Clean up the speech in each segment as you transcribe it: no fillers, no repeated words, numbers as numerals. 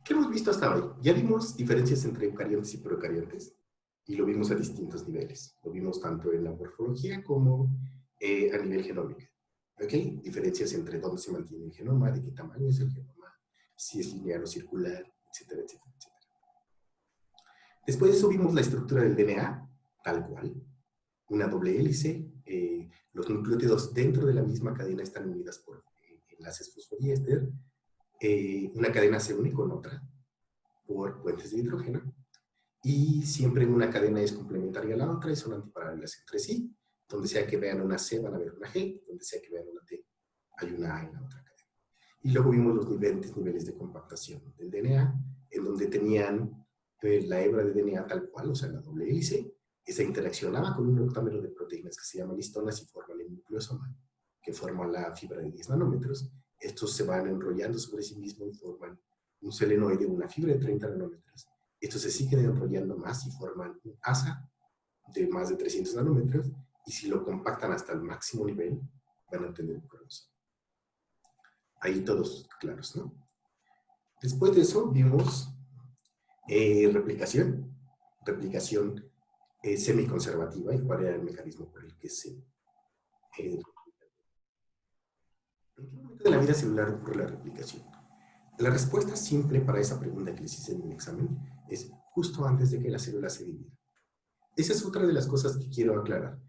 ¿Qué hemos visto hasta hoy? Ya vimos diferencias entre eucariontes y procariontes y lo vimos a distintos niveles. Lo vimos tanto en la morfología como a nivel genómico. ¿Ok? Diferencias entre dónde se mantiene el genoma, de qué tamaño es el genoma, si es lineal o circular, etcétera, etcétera, etcétera. Después de eso vimos la estructura del DNA, tal cual. Una doble hélice, los nucleótidos dentro de la misma cadena están unidas por enlaces fosfodiéster, una cadena se une con otra por puentes de hidrógeno, y siempre en una cadena es complementaria a la otra y son antiparalelas entre sí. Donde sea que vean una C van a ver una G, donde sea que vean una T hay una A en la otra cadena. Y luego vimos los diferentes niveles de compactación del DNA, en donde tenían la hebra de DNA tal cual, o sea, la doble hélice, esa interaccionaba con un octámero de proteínas que se llaman histonas y forman el nucleosoma, que forman la fibra de 10 nanómetros. Estos se van enrollando sobre sí mismos y forman un selenoide, una fibra de 30 nanómetros. Estos se siguen enrollando más y forman un asa de más de 300 nanómetros, y si lo compactan hasta el máximo nivel, van a tener un cromosoma. Ahí todos claros, ¿no? Después de eso vimos replicación semiconservativa, y cuál era el mecanismo por el que se... ¿En qué momento de la vida celular ocurre la replicación? La respuesta simple para esa pregunta que les hice en el examen es justo antes de que la célula se divida. Esa es otra de las cosas que quiero aclarar.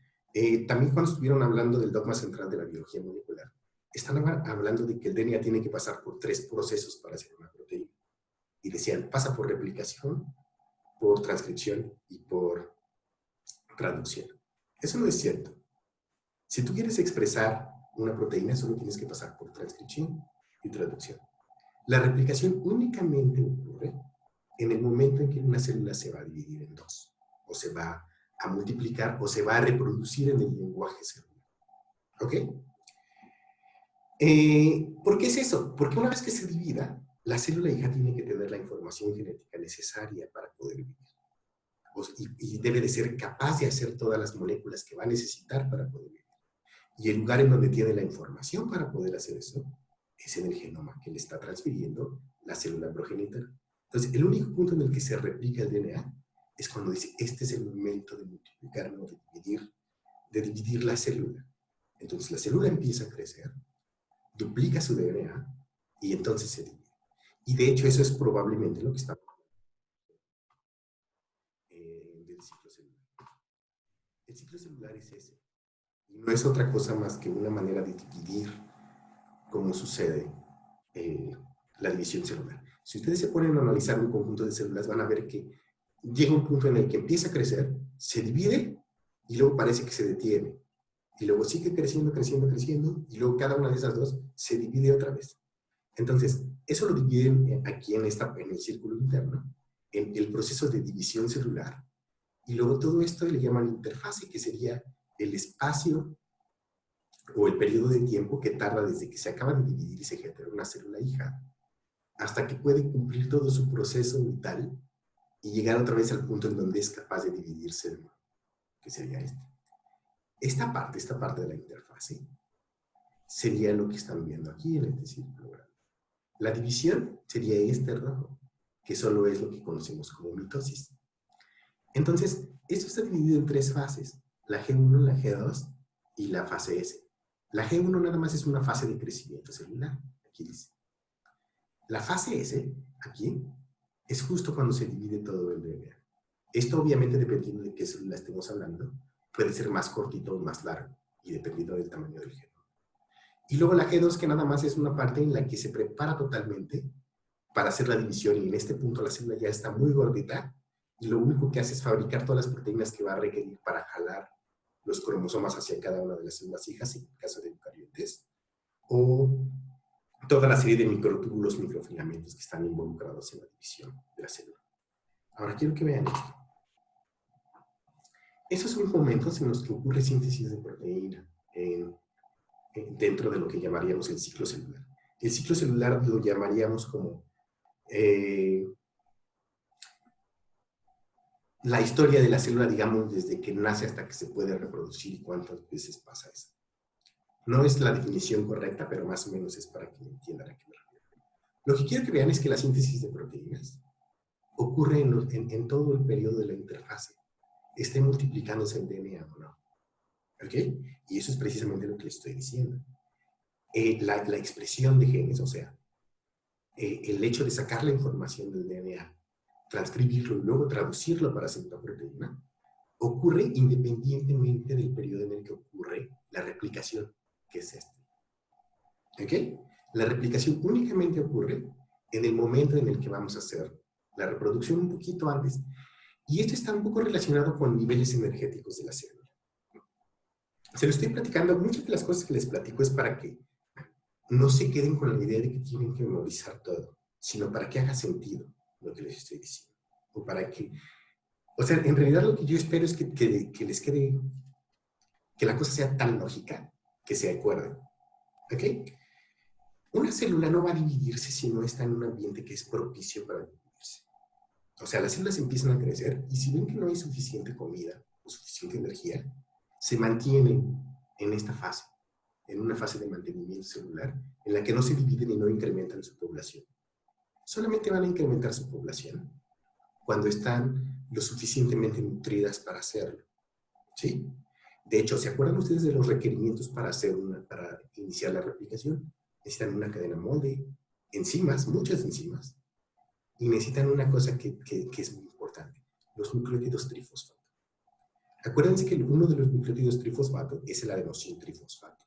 También cuando estuvieron hablando del dogma central de la biología molecular, están hablando de que el DNA tiene que pasar por 3 procesos para hacer una proteína. Y decían, pasa por replicación, por transcripción y por traducción. Eso no es cierto. Si tú quieres expresar una proteína, solo tienes que pasar por transcripción y traducción. La replicación únicamente ocurre en el momento en que una célula se va a dividir en 2, o se va a multiplicar, o se va a reproducir en el lenguaje celular. ¿Ok? ¿Por qué es eso? Porque una vez que se divida, la célula hija tiene que tener la información genética necesaria para poder vivir. Y debe de ser capaz de hacer todas las moléculas que va a necesitar para poder vivir. Y el lugar en donde tiene la información para poder hacer eso es en el genoma que le está transfiriendo la célula progenitora. Entonces, el único punto en el que se replica el DNA es cuando dice, este es el momento de multiplicar, no de dividir la célula. Entonces, la célula empieza a crecer, duplica su DNA y entonces se divide. Y de hecho, eso es probablemente lo que está del ciclo celular. El ciclo celular es ese. Y no es otra cosa más que una manera de dividir cómo sucede la división celular. Si ustedes se ponen a analizar un conjunto de células, van a ver que llega un punto en el que empieza a crecer, se divide y luego parece que se detiene. Y luego sigue creciendo, creciendo, creciendo, y luego cada una de esas dos se divide otra vez. Entonces, eso lo dividen aquí en el círculo interno, en el proceso de división celular. Y luego todo esto le llaman interfase, que sería el espacio o el periodo de tiempo que tarda desde que se acaba de dividir y se genera una célula hija hasta que puede cumplir todo su proceso vital y llegar otra vez al punto en donde es capaz de dividirse de nuevo, que sería este. Esta parte de la interfase sería lo que están viendo aquí en este círculo. La división sería este rojo, que solo es lo que conocemos como mitosis. Entonces, esto está dividido en 3 fases, la G1, la G2 y la fase S. La G1 nada más es una fase de crecimiento celular, aquí dice. La fase S, aquí, es justo cuando se divide todo el DNA. Esto obviamente dependiendo de qué célula estemos hablando, puede ser más cortito o más largo, y dependiendo del tamaño del genoma. Y luego la G2, que nada más es una parte en la que se prepara totalmente para hacer la división, y en este punto la célula ya está muy gordita, y lo único que hace es fabricar todas las proteínas que va a requerir para jalar los cromosomas hacia cada una de las células hijas, en el caso de eucariotes, o toda la serie de microtúbulos, microfilamentos que están involucrados en la división de la célula. Ahora quiero que vean esto. Esos son momentos en los que ocurre síntesis de proteína dentro de lo que llamaríamos el ciclo celular. El ciclo celular lo llamaríamos como la historia de la célula, digamos, desde que nace hasta que se puede reproducir y cuántas veces pasa eso. No es la definición correcta, pero más o menos es para que me entiendan a qué me refiero. Lo que quiero que vean es que la síntesis de proteínas ocurre en todo el periodo de la interfase, esté multiplicándose el DNA o no. ¿Ok? Y eso es precisamente lo que les estoy diciendo. La expresión de genes, o sea, el hecho de sacar la información del DNA, transcribirlo y luego traducirlo para hacer una proteína, ocurre independientemente del periodo en el que ocurre la replicación, que es este. ¿Ok? La replicación únicamente ocurre en el momento en el que vamos a hacer la reproducción un poquito antes. Y esto está un poco relacionado con niveles energéticos de la célula. Se lo estoy platicando, muchas de las cosas que les platico es para que no se queden con la idea de que tienen que memorizar todo, sino para que haga sentido lo que les estoy diciendo. O para que, o sea, en realidad lo que yo espero es que les quede, que la cosa sea tan lógica que se acuerden. ¿Ok? Una célula no va a dividirse si no está en un ambiente que es propicio para dividirse. O sea, las células empiezan a crecer y si ven que no hay suficiente comida o suficiente energía, se mantienen en esta fase, en una fase de mantenimiento celular, en la que no se dividen y no incrementan su población. Solamente van a incrementar su población cuando están lo suficientemente nutridas para hacerlo. ¿Sí? De hecho, ¿se acuerdan ustedes de los requerimientos para iniciar la replicación? Necesitan una cadena molde, enzimas, muchas enzimas, y necesitan una cosa que es muy importante, los nucleótidos trifosfato. Acuérdense que uno de los nucleótidos trifosfato es el adenosín trifosfato,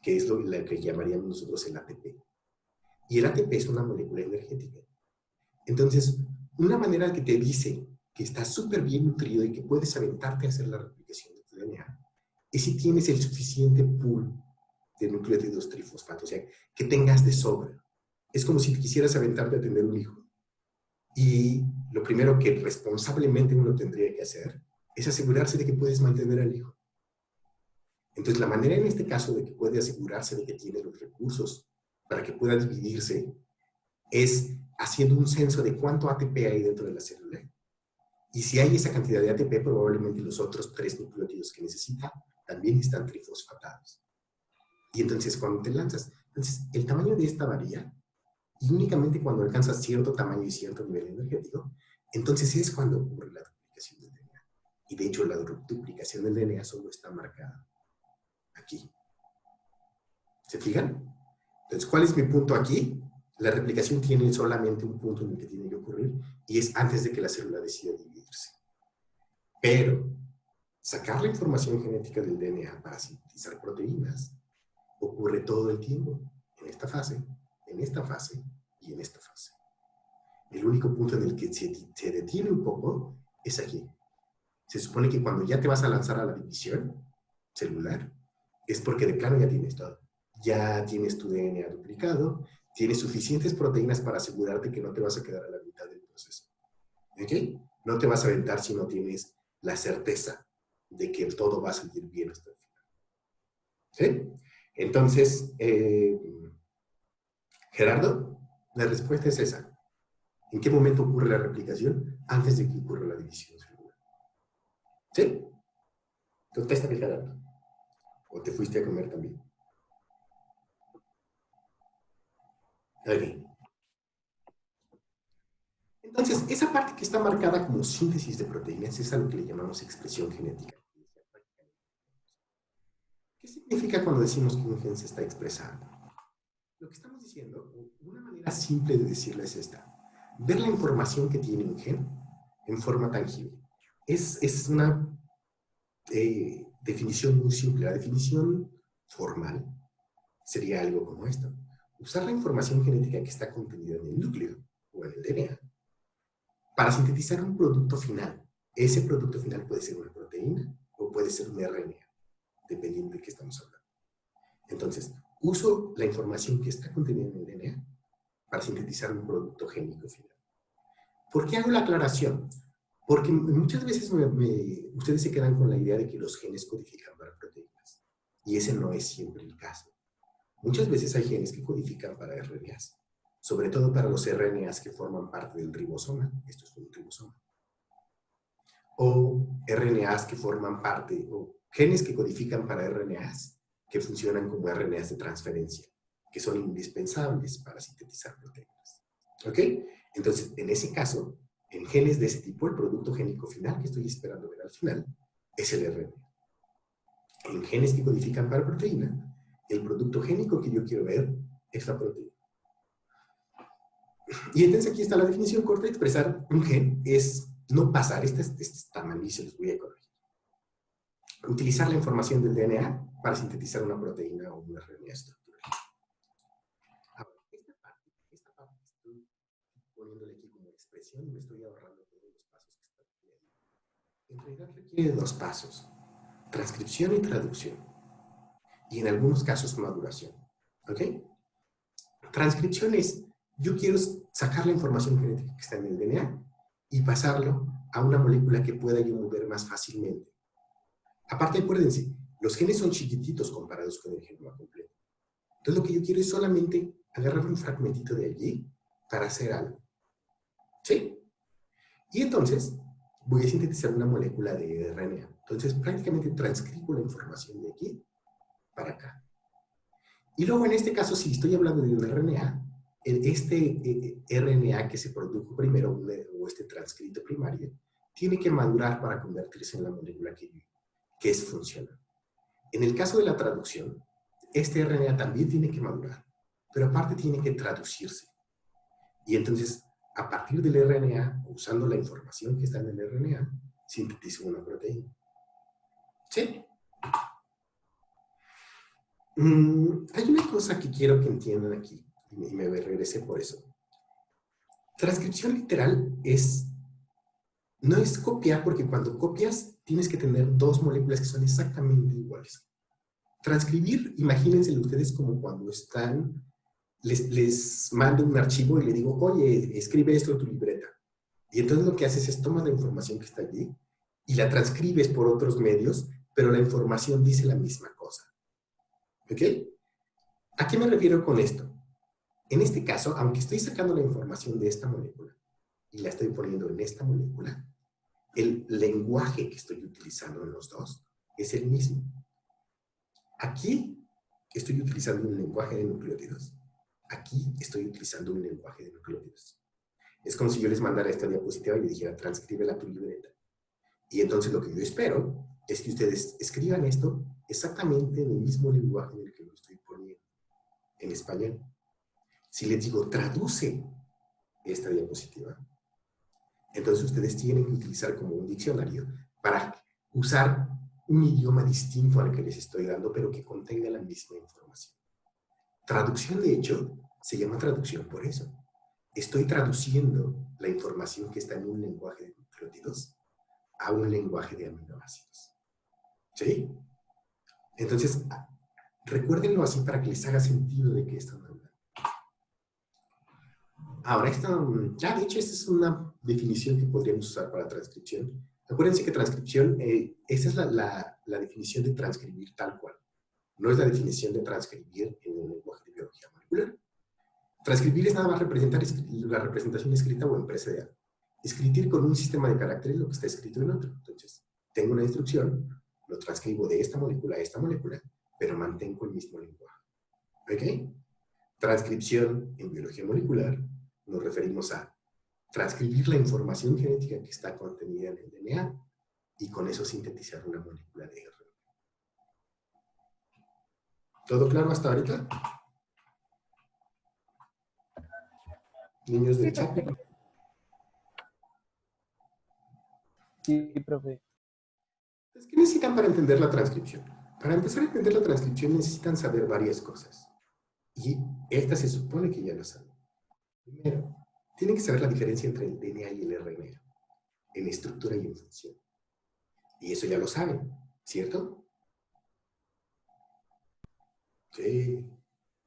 que es lo que llamaríamos nosotros el ATP. Y el ATP es una molécula energética. Entonces, una manera que te dice que estás súper bien nutrido y que puedes aventarte a hacer la replicación de tu DNA es si tienes el suficiente pool de nucleótidos trifosfato, o sea, que tengas de sobra. Es como si quisieras aventarte a tener un hijo. Y lo primero que responsablemente uno tendría que hacer es asegurarse de que puedes mantener al hijo. Entonces, la manera en este caso de que puede asegurarse de que tiene los recursos para que pueda dividirse es haciendo un censo de cuánto ATP hay dentro de la célula. Y si hay esa cantidad de ATP, probablemente los otros 3 nucleótidos que necesita también están trifosfatados. Y entonces, cuando te lanzas, entonces el tamaño de esta varía, y únicamente cuando alcanzas cierto tamaño y cierto nivel energético, entonces es cuando ocurre la duplicación del DNA. Y de hecho, la duplicación del DNA solo está marcada aquí. ¿Se fijan? Entonces, ¿cuál es mi punto aquí? La replicación tiene solamente un punto en el que tiene que ocurrir, y es antes de que la célula decida dividirse. Pero, sacar la información genética del DNA para sintetizar proteínas ocurre todo el tiempo, en esta fase y en esta fase. El único punto en el que se detiene un poco es aquí. Se supone que cuando ya te vas a lanzar a la división celular, es porque de plano ya tienes todo. Ya tienes tu DNA duplicado, tienes suficientes proteínas para asegurarte que no te vas a quedar a la mitad del proceso. ¿Ok? No te vas a aventar si no tienes la certeza de que todo va a salir bien hasta el final. ¿Sí? Entonces, Gerardo, la respuesta es esa. ¿En qué momento ocurre la replicación? Antes de que ocurra la división celular. ¿Sí? Contéstame, Gerardo. ¿O te fuiste a comer también? Ok. Entonces, esa parte que está marcada como síntesis de proteínas es a lo que le llamamos expresión genética. ¿Qué significa cuando decimos que un gen se está expresando? Lo que estamos diciendo, una manera simple de decirlo es esta. Ver la información que tiene un gen en forma tangible. Es una definición muy simple. La definición formal sería algo como esto. Usar la información genética que está contenida en el núcleo o en el DNA para sintetizar un producto final. Ese producto final puede ser una proteína o puede ser un RNA, dependiendo de qué estamos hablando. Entonces, uso la información que está contenida en el DNA para sintetizar un producto génico final. ¿Por qué hago la aclaración? Porque muchas veces ustedes se quedan con la idea de que los genes codifican para proteínas. Y ese no es siempre el caso. Muchas veces hay genes que codifican para RNAs, sobre todo para los RNAs que forman parte del ribosoma. Esto es un ribosoma. O RNAs que forman parte, o genes que codifican para RNAs que funcionan como RNAs de transferencia, que son indispensables para sintetizar proteínas. ¿Ok? Entonces, en ese caso, en genes de ese tipo, el producto génico final que estoy esperando ver al final es el RNA. En genes que codifican para proteína, el producto génico que yo quiero ver es la proteína. Y entonces aquí está la definición corta de expresar un gen, es no pasar, este está mal y se los voy a corregir. Utilizar la información del DNA para sintetizar una proteína o una RNA estructural. Ahora, esta parte que estoy poniéndole aquí como expresión y me estoy ahorrando todos los pasos que están aquí. En realidad requiere de 2 pasos, transcripción y traducción. Y en algunos casos maduración. ¿Ok? Transcripción es, yo quiero sacar la información genética que está en el DNA y pasarlo a una molécula que pueda yo mover más fácilmente. Aparte, acuérdense, los genes son chiquititos comparados con el genoma completo. Entonces, lo que yo quiero es solamente agarrar un fragmentito de allí para hacer algo. ¿Sí? Y entonces, voy a sintetizar una molécula de RNA. Entonces, prácticamente transcribo la información de aquí para acá. Y luego, en este caso, si estoy hablando de un RNA, este RNA que se produjo primero, o este transcrito primario, tiene que madurar para convertirse en la molécula que es funcional. En el caso de la traducción, este RNA también tiene que madurar, pero aparte tiene que traducirse. Y entonces, a partir del RNA, usando la información que está en el RNA, sintetizo una proteína. ¿Sí? Hay una cosa que quiero que entiendan aquí, y me regresé por eso. Transcripción literal no es copiar, porque cuando copias tienes que tener 2 moléculas que son exactamente iguales. Transcribir, imagínenselo ustedes como cuando les mando un archivo y le digo, oye, escribe esto en tu libreta. Y entonces lo que haces es tomar la información que está allí y la transcribes por otros medios, pero la información dice la misma cosa. ¿Ok? ¿A qué me refiero con esto? En este caso, aunque estoy sacando la información de esta molécula y la estoy poniendo en esta molécula, el lenguaje que estoy utilizando en los dos es el mismo. Aquí estoy utilizando un lenguaje de nucleótidos. Aquí estoy utilizando un lenguaje de nucleótidos. Es como si yo les mandara esta diapositiva y le dijera, transcríbela a tu libreta. Y entonces lo que yo espero es que ustedes escriban esto exactamente en el mismo lenguaje en el que lo estoy poniendo, en español. Si les digo, traduce esta diapositiva, entonces ustedes tienen que utilizar como un diccionario para usar un idioma distinto al que les estoy dando, pero que contenga la misma información. Traducción, de hecho, se llama traducción por eso. Estoy traduciendo la información que está en un lenguaje de nucleótidos a un lenguaje de aminoácidos. ¿Sí? Entonces, recuérdenlo así para que les haga sentido de qué están hablando. Ahora, de hecho, esta es una definición que podríamos usar para transcripción. Acuérdense que transcripción, esta es la definición de transcribir tal cual. No es la definición de transcribir en el lenguaje de biología molecular. Transcribir es nada más representar la representación escrita o impresa de algo. Escribir con un sistema de caracteres lo que está escrito en otro. Entonces, tengo una instrucción, lo transcribo de esta molécula a esta molécula, pero mantengo el mismo lenguaje. ¿Ok? Transcripción en biología molecular nos referimos a transcribir la información genética que está contenida en el DNA y con eso sintetizar una molécula de RNA. ¿Todo claro hasta ahorita? Niños del chat. Sí, profe. ¿Qué necesitan para entender la transcripción? Para empezar a entender la transcripción necesitan saber varias cosas. Y esta se supone que ya lo saben. Primero, tienen que saber la diferencia entre el DNA y el RNA, en estructura y en función. Y eso ya lo saben, ¿cierto? Sí.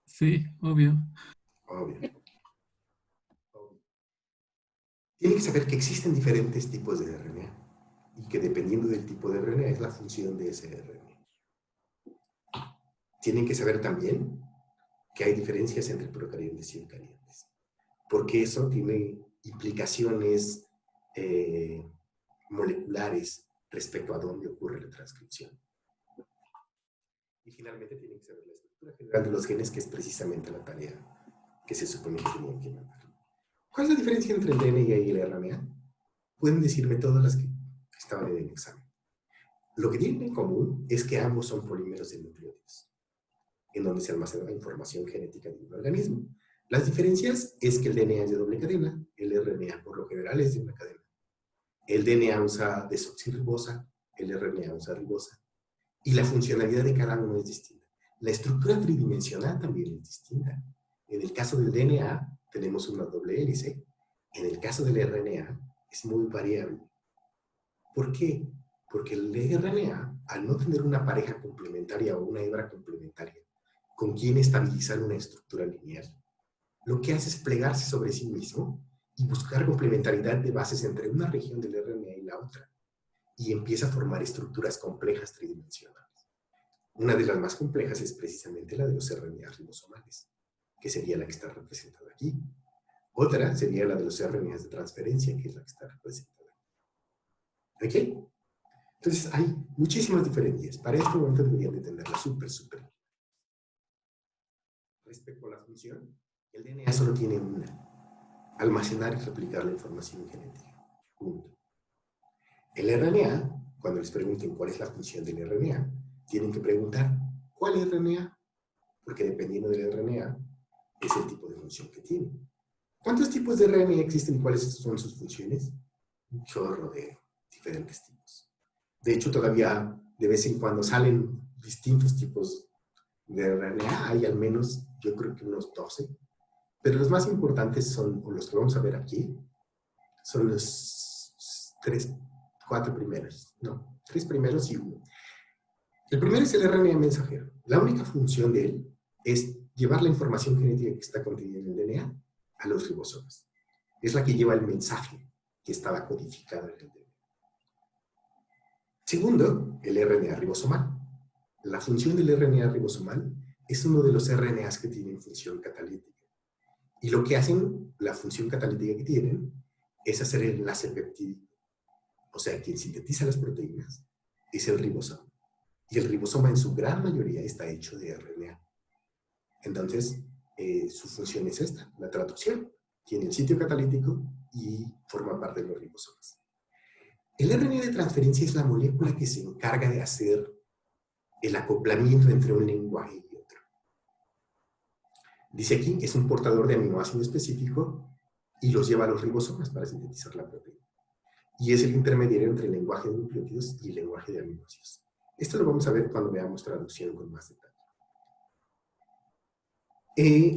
Sí, obvio. Obvio. Tienen que saber que existen diferentes tipos de RNA y que dependiendo del tipo de RNA es la función de ese RNA. Tienen que saber también que hay diferencias entre procariontes y eucariontes, porque eso tiene implicaciones moleculares respecto a dónde ocurre la transcripción. Y finalmente tienen que saber la estructura general de los genes, que es precisamente la tarea que se supone que tenían que mandar. ¿Cuál es la diferencia entre el DNA y el RNA? Pueden decirme todas las que estaban en el examen. Lo que tienen en común es que ambos son polímeros de nucleótidos, en donde se almacena la información genética de un organismo. Las diferencias es que el DNA es de doble cadena, el RNA por lo general es de una cadena. El DNA usa desoxirribosa, el RNA usa ribosa, y la funcionalidad de cada uno es distinta. La estructura tridimensional también es distinta. En el caso del DNA tenemos una doble hélice, en el caso del RNA es muy variable. ¿Por qué? Porque el RNA, al no tener una pareja complementaria o una hebra complementaria con quien estabilizar una estructura lineal, lo que hace es plegarse sobre sí mismo y buscar complementariedad de bases entre una región del RNA y la otra, y empieza a formar estructuras complejas tridimensionales. Una de las más complejas es precisamente la de los RNA ribosomales, que sería la que está representada aquí. Otra sería la de los RNAs de transferencia, que es la que está representada aquí. ¿Ok? Entonces hay muchísimas diferencias. Para este momento deberían de tenerla súper. Respecto a la función, el DNA solo tiene una: almacenar y replicar la información genética. Punto. El RNA, cuando les pregunten cuál es la función del RNA, tienen que preguntar ¿cuál RNA? Porque dependiendo del RNA es el tipo de función que tiene. ¿Cuántos tipos de RNA existen y cuáles son sus funciones? Un chorro de diferentes tipos. De hecho, todavía de vez en cuando salen distintos tipos de RNA. Hay al menos, yo creo que unos 12. Pero los más importantes son, o los que vamos a ver aquí, son los 4 primeros. No, 3 primeros y 1. El primero es el RNA mensajero. La única función de él es llevar la información genética que está contenida en el DNA a los ribosomas. Es la que lleva el mensaje que estaba codificado en el DNA. Segundo, el RNA ribosomal. La función del RNA ribosomal es uno de los RNAs que tienen función catalítica. Y lo que hacen, la función catalítica que tienen, es hacer el enlace peptídico. O sea, quien sintetiza las proteínas es el ribosoma. Y el ribosoma en su gran mayoría está hecho de RNA. Entonces, su función es esta, la traducción. Tiene el sitio catalítico y forma parte de los ribosomas. El RNA de transferencia es la molécula que se encarga de hacer el acoplamiento entre un lenguaje y otro. Dice aquí, es un portador de aminoácido específico y los lleva a los ribosomas para sintetizar la proteína. Y es el intermediario entre el lenguaje de nucleótidos y el lenguaje de aminoácidos. Esto lo vamos a ver cuando veamos traducción con más detalle.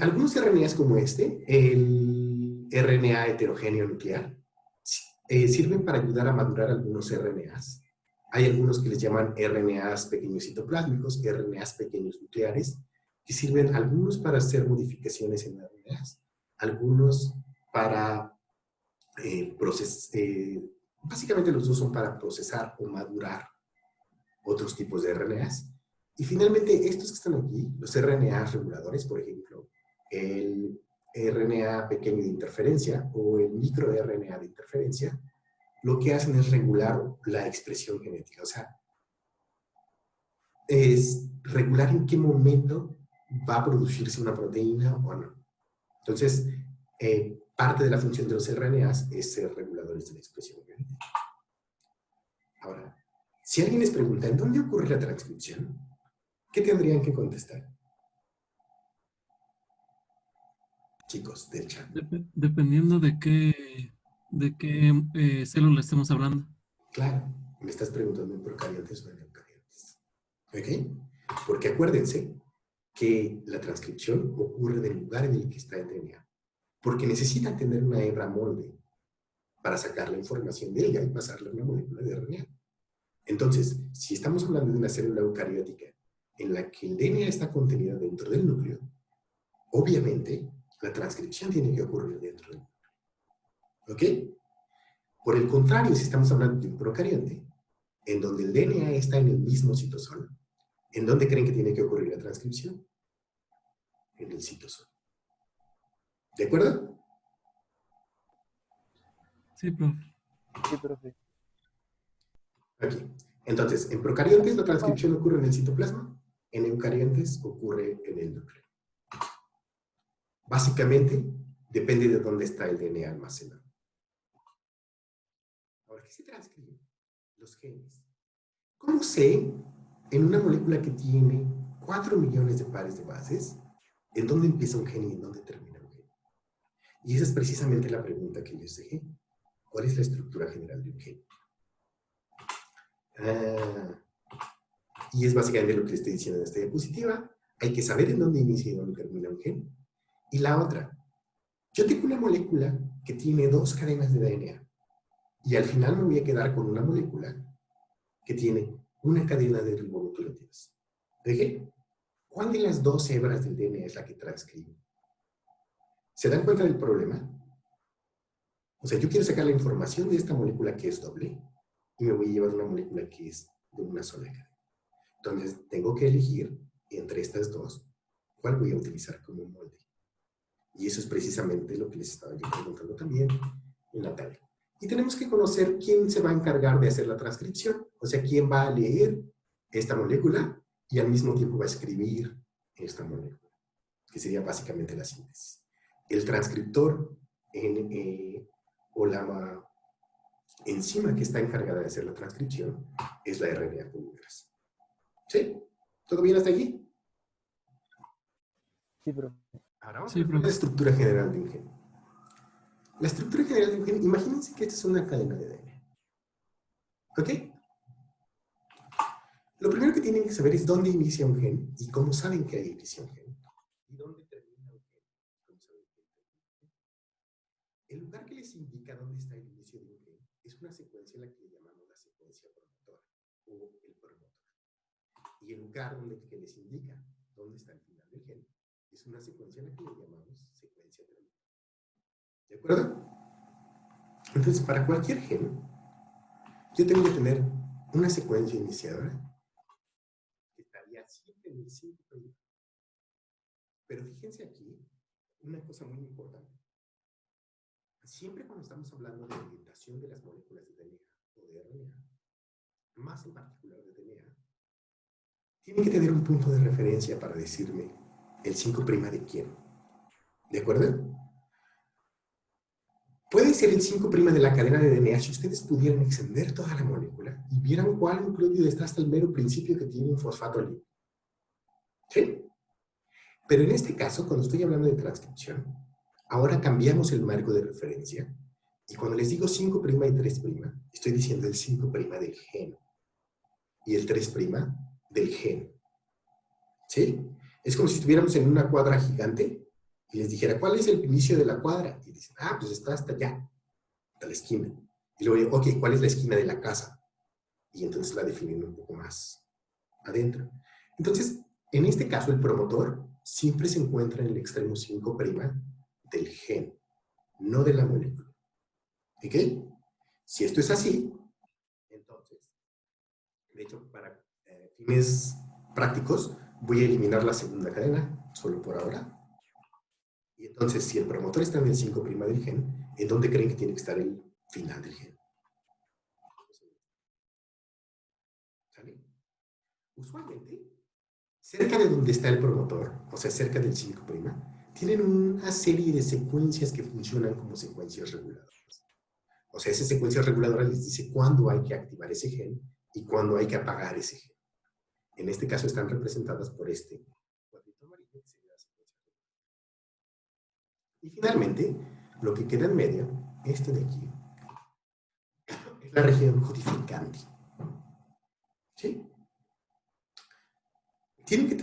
Algunos RNAs como este, el RNA heterogéneo nuclear, sirven para ayudar a madurar algunos RNAs. Hay algunos que les llaman RNAs pequeños citoplásmicos, RNAs pequeños nucleares, que sirven algunos para hacer modificaciones en RNAs, algunos para básicamente los dos son para procesar o madurar otros tipos de RNAs. Y finalmente, estos que están aquí, los RNAs reguladores, por ejemplo, el RNA pequeño de interferencia o el microRNA de interferencia, lo que hacen es regular la expresión genética. O sea, es regular en qué momento va a producirse una proteína o no. Entonces, parte de la función de los RNAs es ser reguladores de la expresión genética. Ahora, si alguien les pregunta ¿en dónde ocurre la transcripción?, ¿qué tendrían que contestar? Chicos del chat. Dependiendo de qué célula estemos hablando. Claro, me estás preguntando en procariotes o en eucariotes. ¿Ok? Porque acuérdense que la transcripción ocurre en el lugar en el que está el DNA. Porque necesitan tener una hebra molde para sacar la información de ella y pasarla a una molécula de RNA. Entonces, si estamos hablando de una célula eucariótica en la que el DNA está contenido dentro del núcleo, obviamente la transcripción tiene que ocurrir dentro del núcleo. ¿Ok? Por el contrario, si estamos hablando de un procarionte, en donde el DNA está en el mismo citosol, ¿en dónde creen que tiene que ocurrir la transcripción? En el citosol. ¿De acuerdo? Sí, profe. Sí, profe. Aquí. Entonces, en procariontes la transcripción ocurre en el citoplasma. En eucariontes ocurre en el núcleo. Básicamente, depende de dónde está el DNA almacenado. Ahora, ¿qué se transcribe? Los genes. ¿Cómo sé en una molécula que tiene 4 millones de pares de bases, en dónde empieza un gen y en dónde termina un gen? Y esa es precisamente la pregunta que les dejé. ¿Cuál es la estructura general de un gen? Y es básicamente lo que les estoy diciendo en esta diapositiva. Hay que saber en dónde inicia y dónde termina un gen. Y la otra, yo tengo una molécula que tiene 2 cadenas de DNA. Y al final me voy a quedar con una molécula que tiene una cadena de ribonucleótidos. ¿De ¿Cuál de las 2 hebras del DNA es la que transcribe? ¿Se dan cuenta del problema? O sea, yo quiero sacar la información de esta molécula que es doble y me voy a llevar una molécula que es de una sola cadena. Entonces, tengo que elegir entre estas 2 cuál voy a utilizar como molde. Y eso es precisamente lo que les estaba yo preguntando también en la tabla. Y tenemos que conocer quién se va a encargar de hacer la transcripción. O sea, quién va a leer esta molécula y al mismo tiempo va a escribir esta molécula, que sería básicamente la síntesis. El transcriptor o la enzima que está encargada de hacer la transcripción es la RNA polimerasa. ¿Sí? ¿Todo bien hasta aquí? Sí, profe. Ahora vamos a ver la estructura general de un gen. La estructura general de un gen, imagínense que esta es una cadena de DNA. ¿Ok? Lo primero que tienen que saber es dónde inicia un gen y cómo saben que ahí inicia un gen. Y dónde termina un gen. ¿Cómo saben que termina un gen? El lugar que les indica dónde está el inicio de un gen es una secuencia en la que le llamamos la secuencia promotora o el promotor. Y el lugar que les indica dónde está el final del gen es una secuencia en la que le llamamos secuencia terminal. ¿De acuerdo? Entonces, para cualquier gen, yo tengo que tener una secuencia iniciadora que estaría siempre en el 5'. Pero fíjense aquí, una cosa muy importante. Siempre cuando estamos hablando de orientación de las moléculas de DNA o de RNA, más en particular de DNA, tiene que tener un punto de referencia para decirme el 5' de quién. ¿De acuerdo? Puede ser el 5' de la cadena de DNA si ustedes pudieran extender toda la molécula y vieran cuál nucleótido está hasta el mero principio que tiene un fosfato libre. ¿Sí? Pero en este caso, cuando estoy hablando de transcripción, ahora cambiamos el marco de referencia y cuando les digo 5' y 3', estoy diciendo el 5' del gen y el 3' del gen. ¿Sí? Es como si estuviéramos en una cuadra gigante y les dijera, ¿cuál es el inicio de la cuadra? Y dicen, pues está hasta allá, hasta la esquina. Y luego digo, ok, ¿cuál es la esquina de la casa? Y entonces la definen un poco más adentro. Entonces, en este caso, el promotor siempre se encuentra en el extremo 5' del gen, no de la molécula. ¿Ok? Si esto es así, entonces, de hecho, para fines prácticos, voy a eliminar la segunda cadena, solo por ahora. Y entonces, si el promotor está en el 5' del gen, ¿en dónde creen que tiene que estar el final del gen? ¿Sale? Usualmente, cerca de donde está el promotor, o sea, cerca del 5', tienen una serie de secuencias que funcionan como secuencias reguladoras. O sea, esas secuencias reguladoras les dice cuándo hay que activar ese gen y cuándo hay que apagar ese gen. En este caso están representadas por este cuadrito amarillo que sería la secuencia reguladora. Y finalmente, lo que queda en medio, este de aquí, es la región codificante. ¿Sí?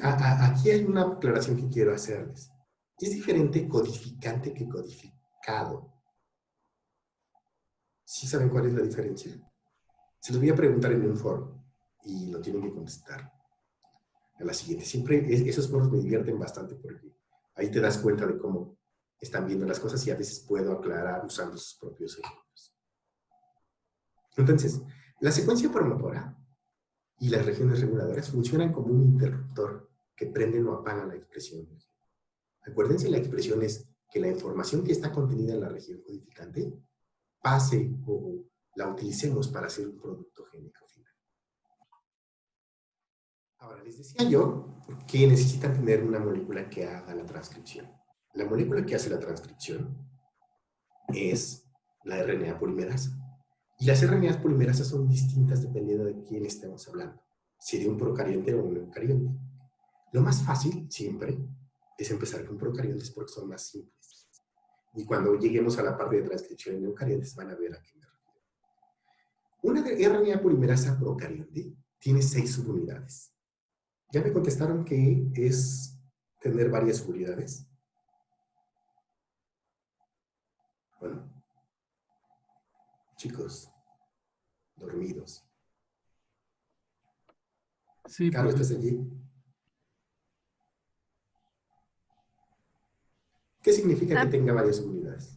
Aquí hay una aclaración que quiero hacerles. Es diferente codificante que codificado. ¿Sí saben cuál es la diferencia? Se los voy a preguntar en un foro y lo tienen que contestar a la siguiente. Siempre esos foros me divierten bastante porque ahí te das cuenta de cómo están viendo las cosas y a veces puedo aclarar usando sus propios ejemplos. Entonces, la secuencia promotora y las regiones reguladoras funcionan como un interruptor que prende o apaga la expresión. Acuérdense, la expresión es que la información que está contenida en la región codificante pase o la utilicemos para hacer un producto génico final. Ahora, les decía yo que necesitan tener una molécula que haga la transcripción. La molécula que hace la transcripción es la RNA polimerasa. Y las RNAs polimerasas son distintas dependiendo de quién estemos hablando, si de un procarionte o un eucarionte. Lo más fácil, siempre, es empezar con procariontes porque son más simples. Y cuando lleguemos a la parte de transcripción en eucariontes van a ver a qué me refiero. Una RNA polimerasa procarionte tiene 6 subunidades. Ya me contestaron que es tener varias subunidades. Bueno, chicos, dormidos. Sí, Carlos, profe. ¿estás allí? ¿Qué significa que tenga varias subunidades?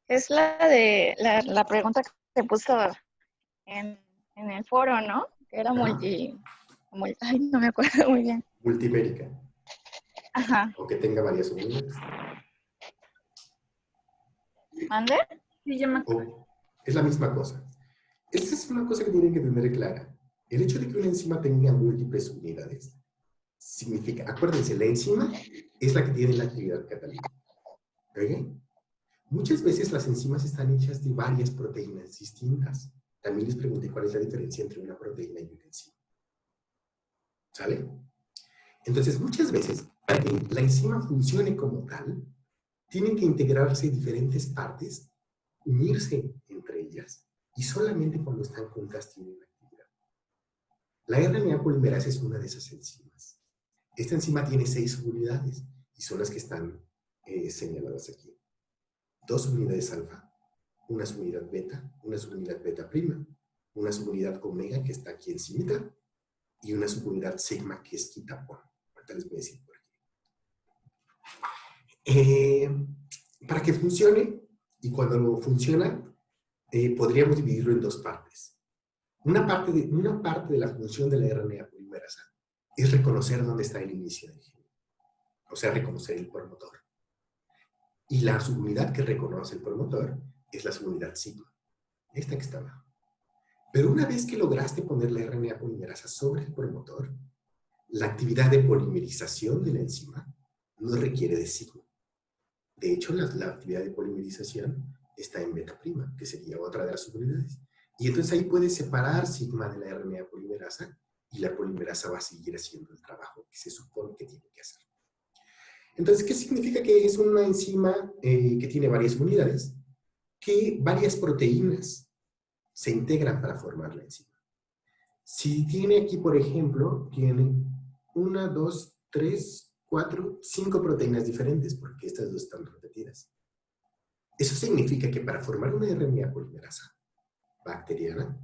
Es la pregunta que puso en el foro, ¿no? Que era ay, no me acuerdo muy bien. Multimérica. Ajá. O que tenga varias subunidades. ¿Mande? Sí, yo me acuerdo. O es la misma cosa. Esta es una cosa que tienen que tener clara. El hecho de que una enzima tenga múltiples subunidades significa, acuérdense, la enzima es la que tiene la actividad catalítica. ¿Ok? Muchas veces las enzimas están hechas de varias proteínas distintas. También les pregunté cuál es la diferencia entre una proteína y una enzima. ¿Sale? Entonces, muchas veces, para que la enzima funcione como tal, tienen que integrarse diferentes partes, unirse entre ellas, y solamente cuando están juntas tienen actividad. La RNA polimerasa es una de esas enzimas. Esta enzima tiene 6 subunidades, y son las que están señaladas aquí. 2 subunidades alfa, una subunidad beta, una subunidad beta prima, una subunidad omega que está aquí encima, y una subunidad sigma que es quitapón. Ahorita les voy a decir por aquí. Para que funcione, y cuando funciona, podríamos dividirlo en 2 partes. Una parte de la función de la RNA polimerasa es reconocer dónde está el inicio del gen. O sea, reconocer el promotor. Y la subunidad que reconoce el promotor es la subunidad sigma. Esta que está abajo. Pero una vez que lograste poner la RNA polimerasa sobre el promotor, la actividad de polimerización de la enzima no requiere de sigma. De hecho, la actividad de polimerización está en beta prima, que sería otra de las subunidades. Y entonces ahí puedes separar sigma de la RNA polimerasa y la polimerasa va a seguir haciendo el trabajo que se supone que tiene que hacer. Entonces, ¿qué significa que es una enzima que tiene varias unidades? Que varias proteínas se integran para formar la enzima. Si tiene aquí, por ejemplo, tiene 1, 2, 3, 4, 5 proteínas diferentes, porque estas 2 están repetidas. Eso significa que para formar una RNA polimerasa bacteriana,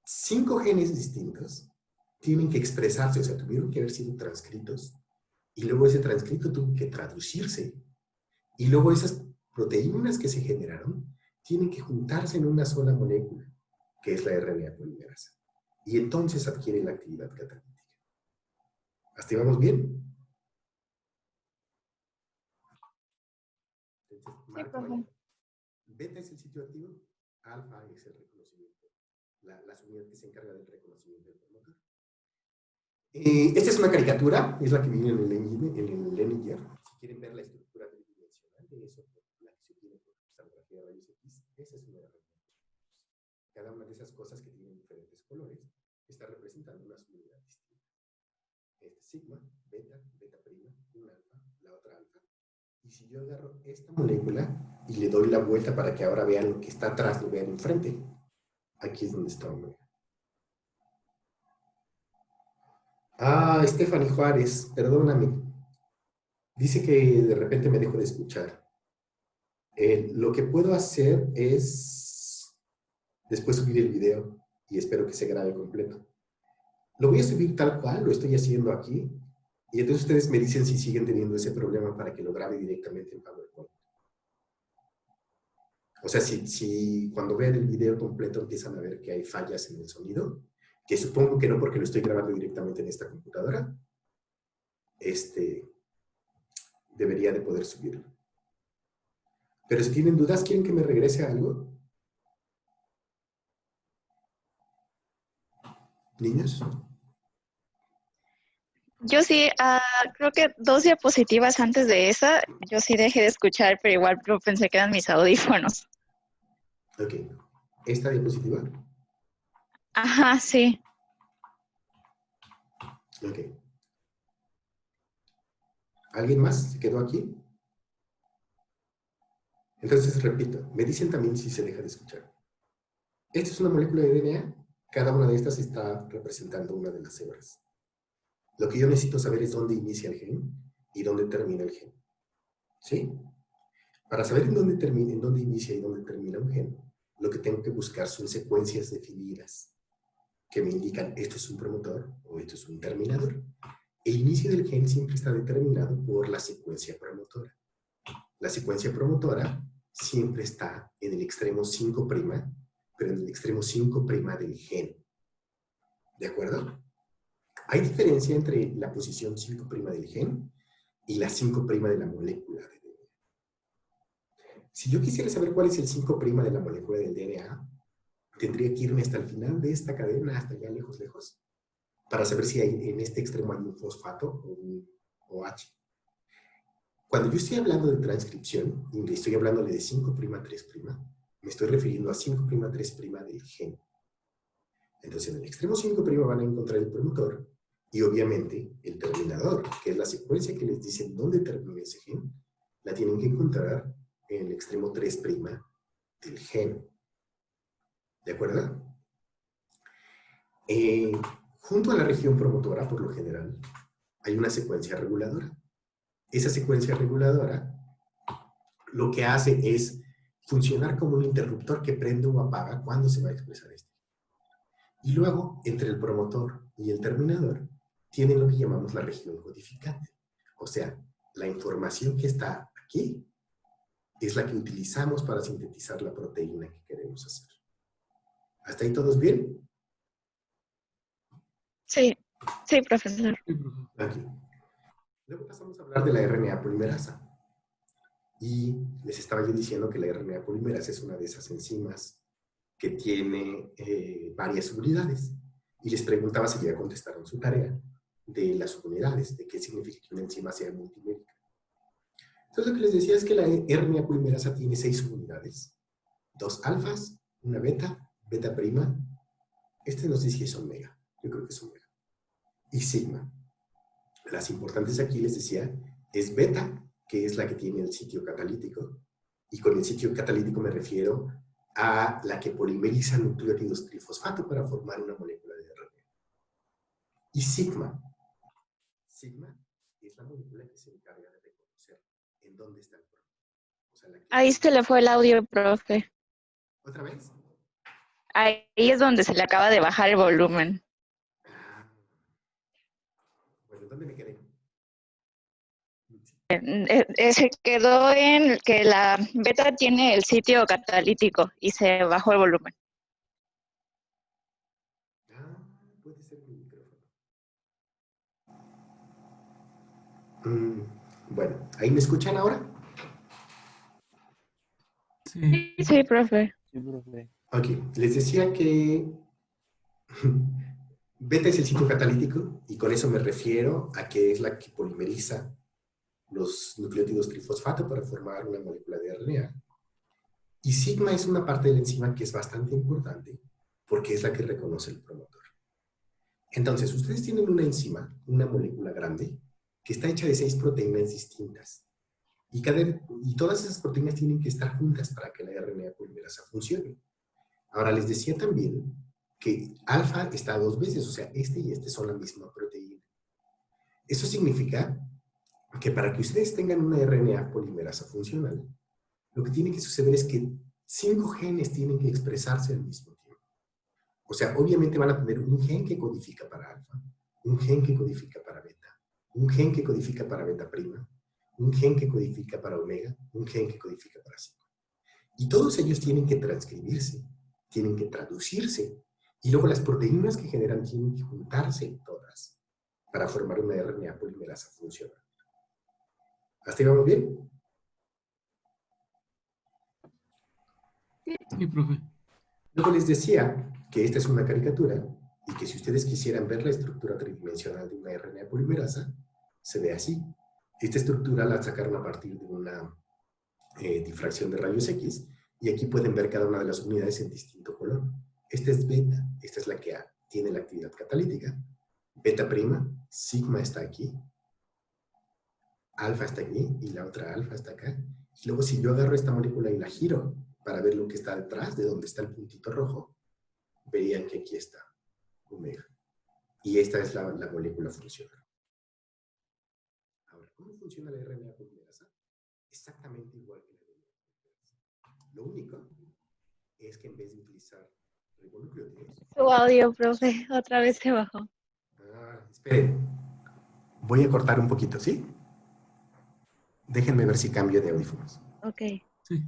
5 genes distintos tienen que expresarse, o sea, tuvieron que haber sido transcritos, y luego ese transcrito tuvo que traducirse, y luego esas proteínas que se generaron tienen que juntarse en una sola molécula, que es la RNA polimerasa. Y entonces adquiere la actividad catalítica. ¿Hasta ahí vamos bien? Entonces, beta es el sitio activo, alfa es el reconocimiento, la unidad que se encarga del reconocimiento del promotor. Esta es una caricatura, es la que viene en el Leninger. Si quieren ver la estructura tridimensional de eso, la que se tiene por cristografía de rayos X, esa es una herramienta. Cada una de esas cosas que tienen diferentes colores está representando una subunidad distinta. Sigma, beta, beta prima, un alfa, la otra alfa. Y si yo agarro esta molécula y le doy la vuelta para que ahora vean lo que está atrás, lo vean enfrente, aquí es donde está omega. Ah, Stephanie Juárez, perdóname. Dice que de repente me dejo de escuchar. Lo que puedo hacer es después subir el video y espero que se grabe completo. Lo voy a subir tal cual, lo estoy haciendo aquí. Y entonces ustedes me dicen si siguen teniendo ese problema para que lo grabe directamente en PowerPoint. O sea, si cuando vean el video completo empiezan a ver que hay fallas en el sonido, que supongo que no porque lo estoy grabando directamente en esta computadora, debería de poder subirlo. Pero si tienen dudas, ¿quieren que me regrese a algo? ¿Niños? Yo sí, creo que 2 diapositivas antes de esa, yo sí dejé de escuchar, pero igual yo pensé que eran mis audífonos. Ok. ¿Esta diapositiva? Ajá, sí. Ok. ¿Alguien más se quedó aquí? Entonces, repito, me dicen también si se deja de escuchar. Esta es una molécula de DNA. Cada una de estas está representando una de las hebras. Lo que yo necesito saber es dónde inicia el gen y dónde termina el gen. ¿Sí? Para saber en dónde inicia y dónde termina un gen, lo que tengo que buscar son secuencias definidas que me indican esto es un promotor o esto es un terminador. El inicio del gen siempre está determinado por la secuencia promotora. La secuencia promotora siempre está en el extremo 5', pero en el extremo 5' del gen. ¿De acuerdo? Hay diferencia entre la posición 5' del gen y la 5' de la molécula de DNA. Si yo quisiera saber cuál es el 5' de la molécula del DNA, tendría que irme hasta el final de esta cadena, hasta allá lejos, lejos, para saber si hay, en este extremo hay un fosfato o un OH. Cuando yo estoy hablando de transcripción, y estoy hablándole de 5', 3', me estoy refiriendo a 5', 3' del gen. Entonces, en el extremo 5' van a encontrar el promotor y obviamente el terminador, que es la secuencia que les dice dónde termina ese gen, la tienen que encontrar en el extremo 3' del gen. ¿De acuerdo? Junto a la región promotora, por lo general, hay una secuencia reguladora. Esa secuencia reguladora lo que hace es funcionar como un interruptor que prende o apaga cuando se va a expresar este. Y luego, entre el promotor y el terminador, tienen lo que llamamos la región codificante. O sea, la información que está aquí es la que utilizamos para sintetizar la proteína que queremos hacer. ¿Hasta ahí todos bien? Sí, sí, profesor. Sí, profe. Aquí. Luego pasamos a hablar de la RNA polimerasa. Y les estaba yo diciendo que la RNA polimerasa es una de esas enzimas que tiene varias subunidades. Y les preguntaba si ya contestaron su tarea de las subunidades, de qué significa que una enzima sea multimérica. Entonces lo que les decía es que la RNA polimerasa tiene 6 subunidades. 2 alfas, una beta, beta prima. No sé si es omega, yo creo que es omega. Y sigma. Las importantes aquí les decía es beta, que es la que tiene el sitio catalítico. Y con el sitio catalítico me refiero a la que polimeriza nucleótidos trifosfato para formar una molécula de RNA. Y sigma. Sigma es la molécula que se encarga de reconocer en dónde está el proteína. O sea, Ahí se le fue el audio, profe. ¿Otra vez? Ahí es donde se le acaba de bajar el volumen. Bueno, ¿dónde me quedé? Se quedó en que la beta tiene el sitio catalítico y se bajó el volumen. Puede ser mi micrófono. Bueno, ¿ahí me escuchan ahora? Sí. Sí, profe. Sí, profe. Ok, les decía que beta es el sitio catalítico y con eso me refiero a que es la que polimeriza los nucleótidos trifosfato para formar una molécula de RNA. Y sigma es una parte de la enzima que es bastante importante porque es la que reconoce el promotor. Entonces, ustedes tienen una enzima, una molécula grande, que está hecha de 6 proteínas distintas. Y todas esas proteínas tienen que estar juntas para que la RNA polimerasa funcione. Ahora, les decía también que alfa está 2 veces, o sea, este y este son la misma proteína. Eso significa que para que ustedes tengan una RNA polimerasa funcional, lo que tiene que suceder es que 5 genes tienen que expresarse al mismo tiempo. O sea, obviamente van a tener un gen que codifica para alfa, un gen que codifica para beta, un gen que codifica para beta prima, un gen que codifica para omega, un gen que codifica para sigma. Y todos ellos tienen que transcribirse, tienen que traducirse, y luego las proteínas que generan tienen que juntarse todas para formar una RNA polimerasa funcional. ¿Hasta ahí vamos bien? Sí, profe. Luego les decía que esta es una caricatura y que si ustedes quisieran ver la estructura tridimensional de una RNA polimerasa, se ve así. Esta estructura la sacaron a partir de una difracción de rayos X y aquí pueden ver cada una de las unidades en distinto color. Esta es beta, esta es la que tiene la actividad catalítica. Beta prima, sigma está aquí, alfa está aquí y la otra alfa está acá. Y luego si yo agarro esta molécula y la giro para ver lo que está detrás de donde está el puntito rojo, verían que aquí está omega. Y esta es la molécula funcional. Ahora, ¿cómo funciona la RNA polimerasa? Exactamente igual que la RNA polimerasa. Lo único es que en vez de utilizar ribonucleótidos... Su audio, profe, otra vez se bajó. Esperen. Voy a cortar un poquito, ¿sí? Déjenme ver si cambio de audífonos. Ok. Sí.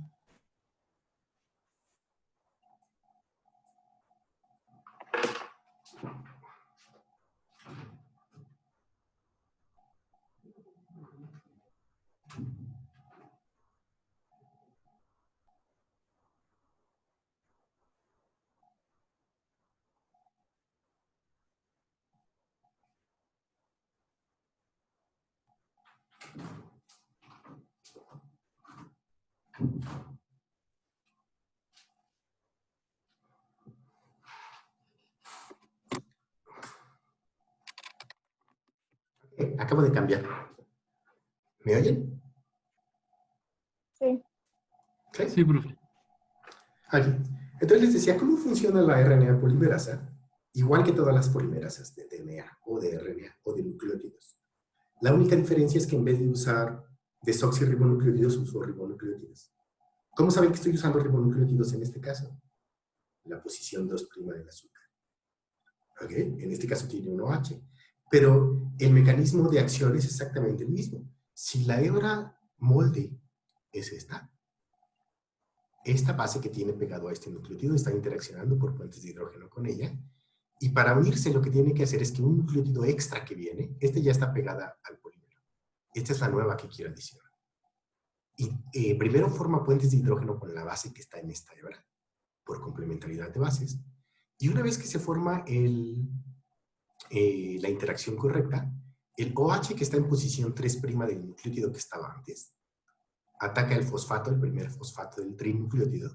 Acabo de cambiar. ¿Me oyen? Sí. ¿Sí? Sí, profe. Aquí. Entonces les decía, ¿cómo funciona la RNA polimerasa? Igual que todas las polimerasas de DNA o de RNA o de nucleótidos. La única diferencia es que en vez de usar desoxirribonucleótidos, uso ribonucleótidos. ¿Cómo saben que estoy usando ribonucleótidos en este caso? La posición 2' del azúcar. ¿Ok? En este caso tiene un OH. Pero el mecanismo de acción es exactamente el mismo. Si la hebra molde es esta base que tiene pegado a este nucleótido está interaccionando por puentes de hidrógeno con ella, y para unirse lo que tiene que hacer es que un nucleótido extra que viene, este ya está pegada al polímero. Esta es la nueva que quiero adicionar. Y primero forma puentes de hidrógeno con la base que está en esta hebra, por complementariedad de bases, y una vez que se forma la interacción correcta, el OH que está en posición 3' del nucleótido que estaba antes, ataca el fosfato, el primer fosfato del trinucleótido,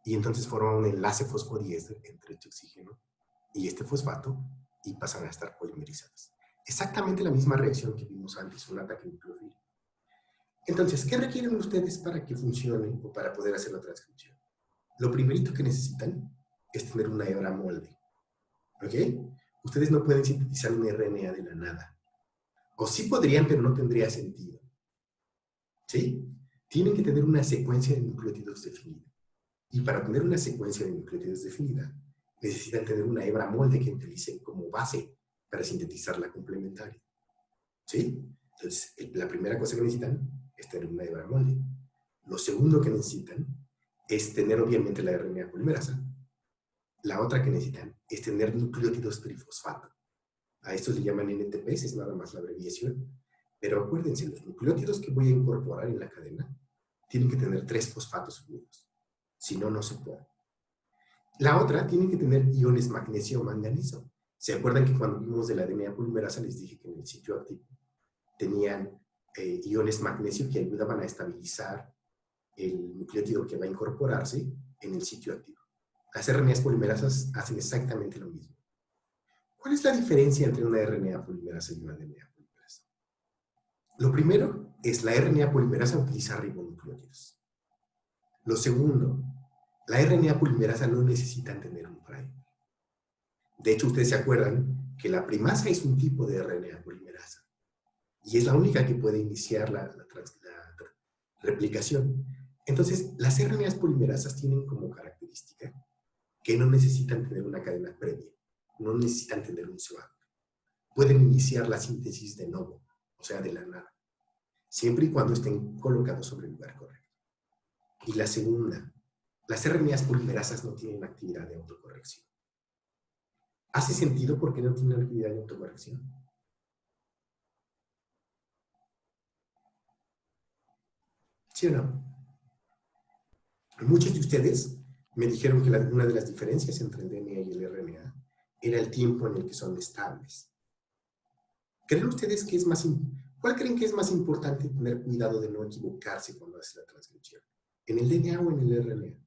y entonces forma un enlace fosfodiéster entre este oxígeno y este fosfato, y pasan a estar polimerizados. Exactamente la misma reacción que vimos antes, un ataque nucleofílico. Entonces, ¿qué requieren ustedes para que funcione o para poder hacer la transcripción? Lo primerito que necesitan es tener una hebra molde. ¿Ok? Ustedes no pueden sintetizar un RNA de la nada. O sí podrían, pero no tendría sentido. ¿Sí? Tienen que tener una secuencia de nucleótidos definida. Y para tener una secuencia de nucleótidos definida, necesitan tener una hebra molde que utilicen como base para sintetizar la complementaria. ¿Sí? Entonces, la primera cosa que necesitan es tener una hebra molde. Lo segundo que necesitan es tener, obviamente, la RNA polimerasa. La otra que necesitan es tener nucleótidos trifosfato. A estos le llaman NTPs, es nada más la abreviación. Pero acuérdense, los nucleótidos que voy a incorporar en la cadena tienen que tener 3 fosfatos unidos. Si no, no se puede. La otra tiene que tener iones magnesio o manganeso. ¿Se acuerdan que cuando vimos de la DNA polimerasa les dije que en el sitio activo tenían iones magnesio que ayudaban a estabilizar el nucleótido que va a incorporarse en el sitio activo? Las RNAs polimerasas hacen exactamente lo mismo. ¿Cuál es la diferencia entre una RNA polimerasa y una DNA polimerasa? Lo primero es la RNA polimerasa utiliza ribonucleótidos. Lo segundo, la RNA polimerasa no necesita tener un primer. De hecho, ustedes se acuerdan que la primasa es un tipo de RNA polimerasa y es la única que puede iniciar la replicación. Entonces, las RNAs polimerasas tienen como característica que no necesitan tener una cadena previa, no necesitan tener un swap. Pueden iniciar la síntesis de novo, o sea, de la nada, siempre y cuando estén colocados sobre el lugar correcto. Y la segunda, las RNAs polimerasas no tienen actividad de autocorrección. ¿Hace sentido por qué no tienen actividad de autocorrección? ¿Sí o no? Muchos de ustedes Me dijeron que una de las diferencias entre el DNA y el RNA era el tiempo en el que son estables. ¿Creen ustedes que es cuál creen que es más importante tener cuidado de no equivocarse cuando hace la transcripción? ¿En el DNA o en el RNA?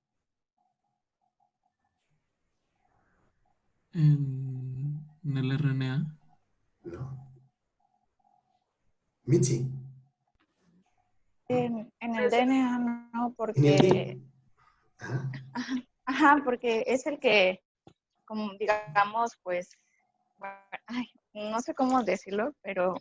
En el RNA. No. Mitzi, En el DNA no, en el porque, DNA. ajá, porque es el que, como digamos, pues, bueno, ay, no sé cómo decirlo, pero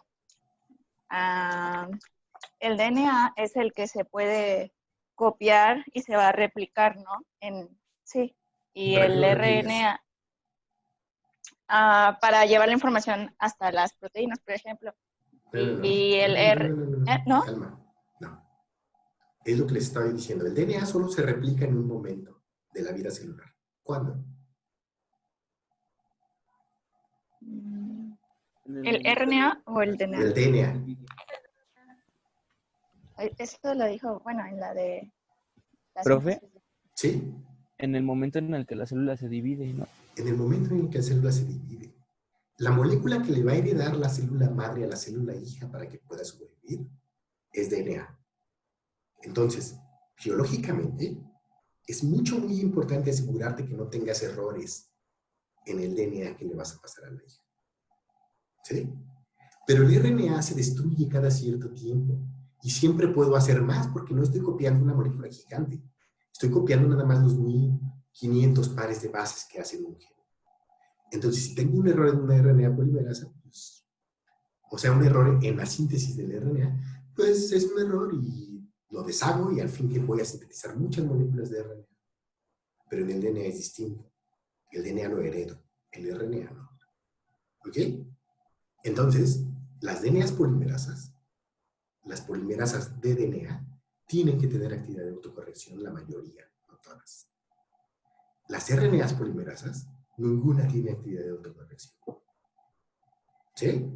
el DNA es el que se puede copiar y se va a replicar, ¿no? Sí, ¿Y y para qué el lo replicas? RNA, para llevar la información hasta las proteínas, por ejemplo. No, no, Y no. el No, no, no, no, no, no. ¿no? Calma. No. Es lo que les estaba diciendo. El DNA solo se replica en un momento de la vida celular. ¿Cuándo? ¿El RNA o el DNA? El DNA. Esto lo dijo, bueno, en la de la Profe, síntesis. ¿Sí? en el momento en el que la célula se divide, ¿no? En el momento en el que la célula se divide. La molécula que le va a heredar la célula madre a la célula hija para que pueda sobrevivir es DNA. Entonces, biológicamente, es muy importante asegurarte que no tengas errores en el DNA que le vas a pasar a la hija. ¿Sí? Pero el RNA se destruye cada cierto tiempo y siempre puedo hacer más porque no estoy copiando una molécula gigante. Estoy copiando nada más los 1500 pares de bases que hacen un gen. Entonces, si tengo un error en una RNA polimerasa, pues, o sea, un error en la síntesis del RNA, pues es un error y lo deshago y al fin que voy a sintetizar muchas moléculas de RNA. Pero en el DNA es distinto. El DNA lo heredo, el RNA no. ¿Ok? Entonces, las polimerasas de DNA, tienen que tener actividad de autocorrección, la mayoría, no todas. Las RNAs polimerasas, ninguna tiene actividad de autocorrección. ¿Sí?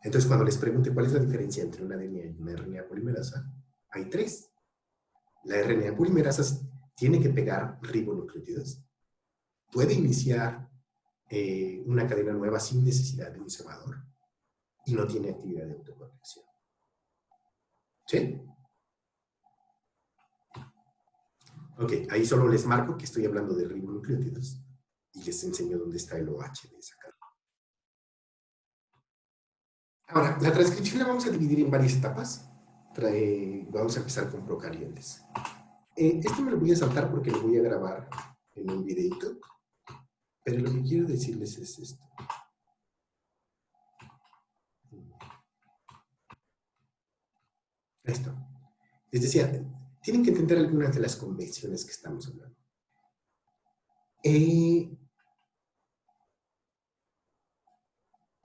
Entonces, cuando les pregunte cuál es la diferencia entre una DNA y una RNA polimerasa, hay tres. La RNA polimerasa tiene que pegar ribonucleótidos, puede iniciar una cadena nueva sin necesidad de un cebador y no tiene actividad de autocorrección. ¿Sí? Ok, ahí solo les marco que estoy hablando de ribonucleótidos y les enseño dónde está el OH de esa cadena. Ahora, la transcripción la vamos a dividir en varias etapas. Vamos a empezar con procariontes. Esto me lo voy a saltar porque lo voy a grabar en un videito, pero lo que quiero decirles es esto. Esto. Les decía, tienen que entender algunas de las convenciones que estamos hablando.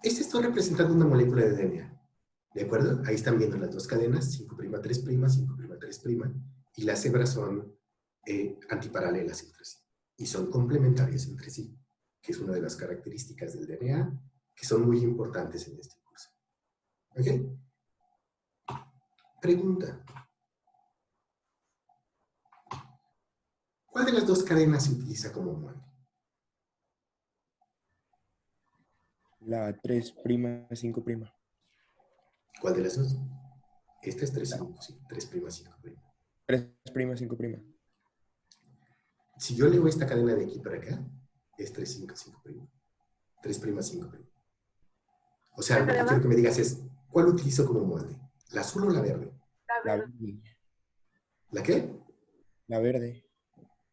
Estoy representando una molécula de DNA. ¿De acuerdo? Ahí están viendo las dos cadenas, 5', 3', 5', 3', y las hebras son antiparalelas entre sí. Y son complementarias entre sí, que es una de las características del DNA que son muy importantes en este curso. ¿Ok? Pregunta. ¿Cuál de las dos cadenas se utiliza como molde? La 3', 5'. ¿Cuál de las dos? Esta es 3', 5', sí. 3', 5'. 3', 5'. Si yo leo esta cadena de aquí para acá, es 3', 5', 5'. 3', 5'. O sea, lo que quiero que me digas es, ¿cuál utilizo como molde? ¿La azul o la verde? La verde. ¿La qué? La verde.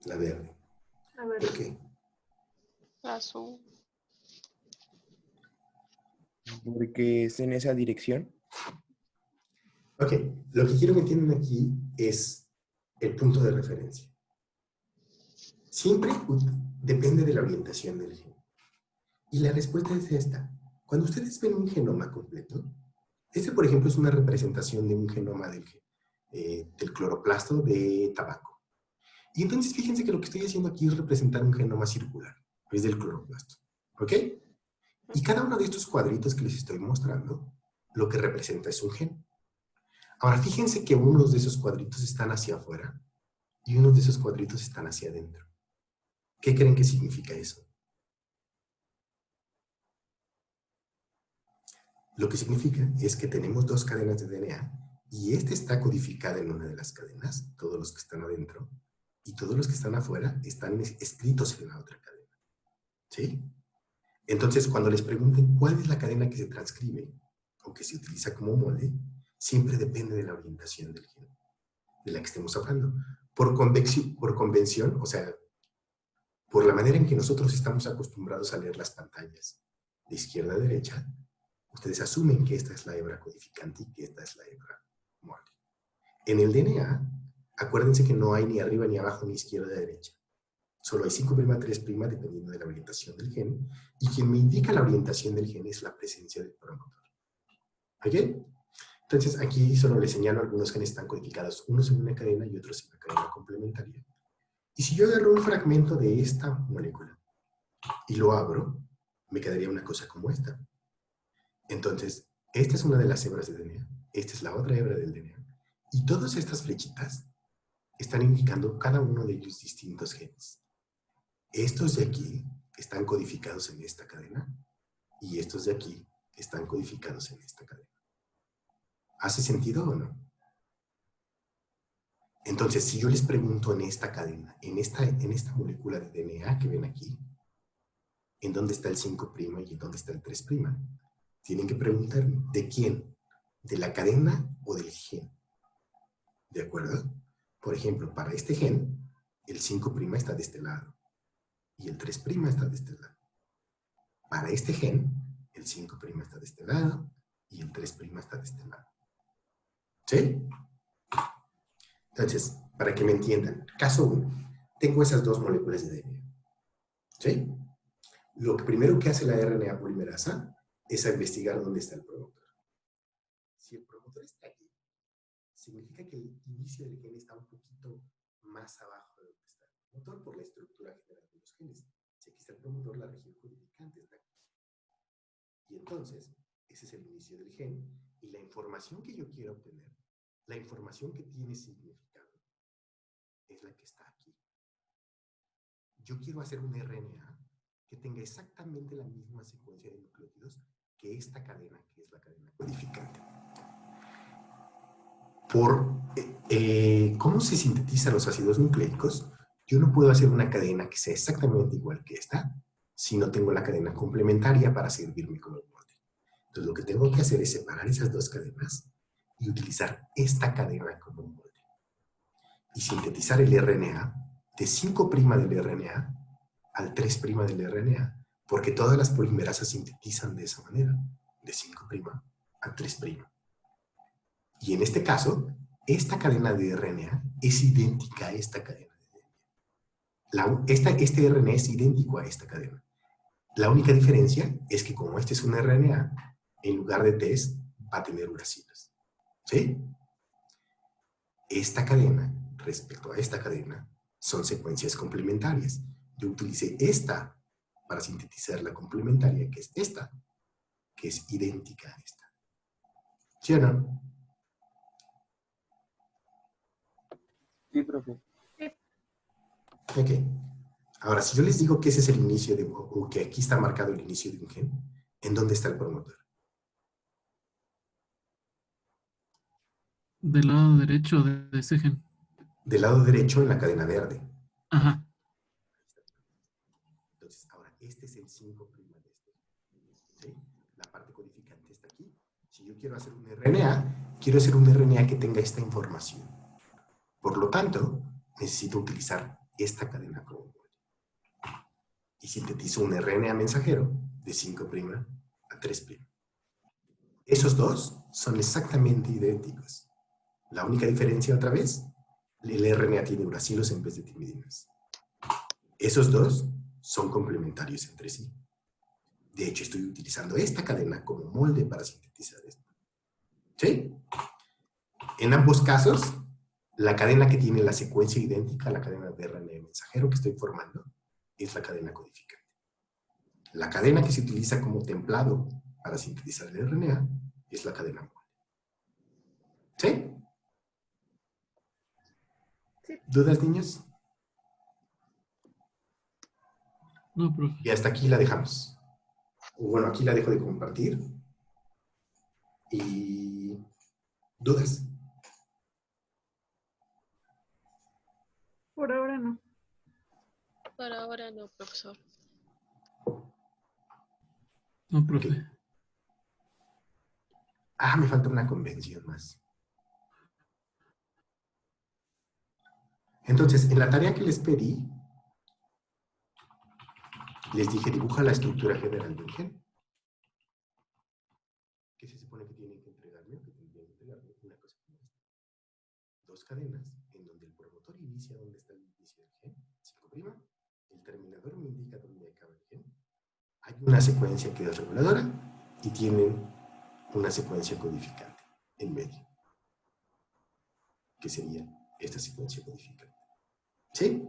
La verde. ¿Por qué? La azul. Porque es en esa dirección. Ok, lo que quiero que entiendan aquí es el punto de referencia. Siempre depende de la orientación del gen. Y la respuesta es esta. Cuando ustedes ven un genoma completo, este, por ejemplo, es una representación de un genoma del cloroplasto de tabaco. Y entonces fíjense que lo que estoy haciendo aquí es representar un genoma circular, es del cloroplasto. ¿Ok? Y cada uno de estos cuadritos que les estoy mostrando, lo que representa es un gen. Ahora, fíjense que unos de esos cuadritos están hacia afuera y unos de esos cuadritos están hacia adentro. ¿Qué creen que significa eso? Lo que significa es que tenemos dos cadenas de DNA y esta está codificada en una de las cadenas, todos los que están adentro, y todos los que están afuera están escritos en la otra cadena. ¿Sí? Entonces, cuando les pregunten cuál es la cadena que se transcribe o que se utiliza como molde, siempre depende de la orientación del gen, de la que estemos hablando. Por convención, o sea, por la manera en que nosotros estamos acostumbrados a leer las pantallas de izquierda a derecha, ustedes asumen que esta es la hebra codificante y que esta es la hebra molde. En el DNA, acuérdense que no hay ni arriba ni abajo ni izquierda a derecha. Solo hay 5', 3' dependiendo de la orientación del gen, y quien me indica la orientación del gen es la presencia del promotor. ¿Ok? Entonces aquí solo les señalo algunos genes están codificados, unos en una cadena y otros en una cadena complementaria. Y si yo agarro un fragmento de esta molécula y lo abro, me quedaría una cosa como esta. Entonces, esta es una de las hebras de DNA, esta es la otra hebra del DNA, y todas estas flechitas están indicando cada uno de ellos distintos genes. Estos de aquí están codificados en esta cadena, y estos de aquí están codificados en esta cadena. ¿Hace sentido o no? Entonces, si yo les pregunto en esta cadena, en esta molécula de DNA que ven aquí, ¿en dónde está el 5' y en dónde está el 3'? Tienen que preguntarme, ¿de quién? ¿De la cadena o del gen? ¿De acuerdo? Por ejemplo, para este gen, el 5' está de este lado y el 3' está de este lado. Para este gen, el 5' está de este lado y el 3' está de este lado. ¿Sí? Entonces, para que me entiendan, caso 1, tengo esas dos moléculas de DNA. ¿Sí? Lo primero que hace la RNA polimerasa es a investigar dónde está el promotor. Si el promotor está aquí, significa que el inicio del gen está un poquito más abajo de donde está el promotor por la estructura general de los genes. Si aquí está el promotor, la región codificante está aquí. Y entonces, ese es el inicio del gen. Y la información que yo quiero obtener, la información que tiene significado, es la que está aquí. Yo quiero hacer un RNA que tenga exactamente la misma secuencia de nucleótidos que esta cadena, que es la cadena codificante. Por cómo se sintetizan los ácidos nucleicos, yo no puedo hacer una cadena que sea exactamente igual que esta si no tengo la cadena complementaria para servirme como molde. Entonces lo que tengo que hacer es separar esas dos cadenas y utilizar esta cadena como molde. Y sintetizar el RNA de 5' del RNA al 3' del RNA, porque todas las polimerasas sintetizan de esa manera, de 5' a 3'. Y en este caso, esta cadena de RNA es idéntica a esta cadena de DNA. Este RNA es idéntico a esta cadena. La única diferencia es que como este es un RNA, en lugar de T's va a tener uracilas. ¿Sí? Esta cadena, respecto a esta cadena, son secuencias complementarias. Yo utilicé esta para sintetizar la complementaria, que es esta, que es idéntica a esta. ¿Sí o no? Sí, profe. Ok. Ahora, si yo les digo que ese es el inicio de, o que aquí está marcado el inicio de un gen, ¿en dónde está el promotor? Del lado derecho de ese gen. Del lado derecho en la cadena verde. Ajá. Entonces, ahora, este es el 5' de este. ¿Sí? La parte codificante está aquí. Si yo quiero hacer un RNA, quiero hacer un RNA que tenga esta información. Por lo tanto, necesito utilizar esta cadena como molde. Y sintetizo un RNA mensajero de 5' a 3'. Esos dos son exactamente idénticos. La única diferencia, otra vez, el RNA tiene uracilos en vez de timidinas. Esos dos son complementarios entre sí. De hecho, estoy utilizando esta cadena como molde para sintetizar esto. ¿Sí? En ambos casos, la cadena que tiene la secuencia idéntica a la cadena de RNA mensajero que estoy formando es la cadena codificante. La cadena que se utiliza como templado para sintetizar el RNA es la cadena molde. ¿Sí? ¿Dudas, niños? No, profe. Y hasta aquí la dejamos. Bueno, aquí la dejo de compartir. Y... ¿dudas? Por ahora no. Por ahora no, profesor. No, profe. Ah, me falta una convención más. Entonces, en la tarea que les pedí, les dije, dibuja la estructura general del gen. ¿Qué se supone que tienen que entregarme? Que tendrían que entregarme una cosa como esta. Dos cadenas, en donde el promotor inicia donde está el inicio del gen, 5', el terminador me indica dónde acaba el gen. Hay una secuencia que es reguladora y tienen una secuencia codificante en medio, que sería esta secuencia codificante. ¿Sí?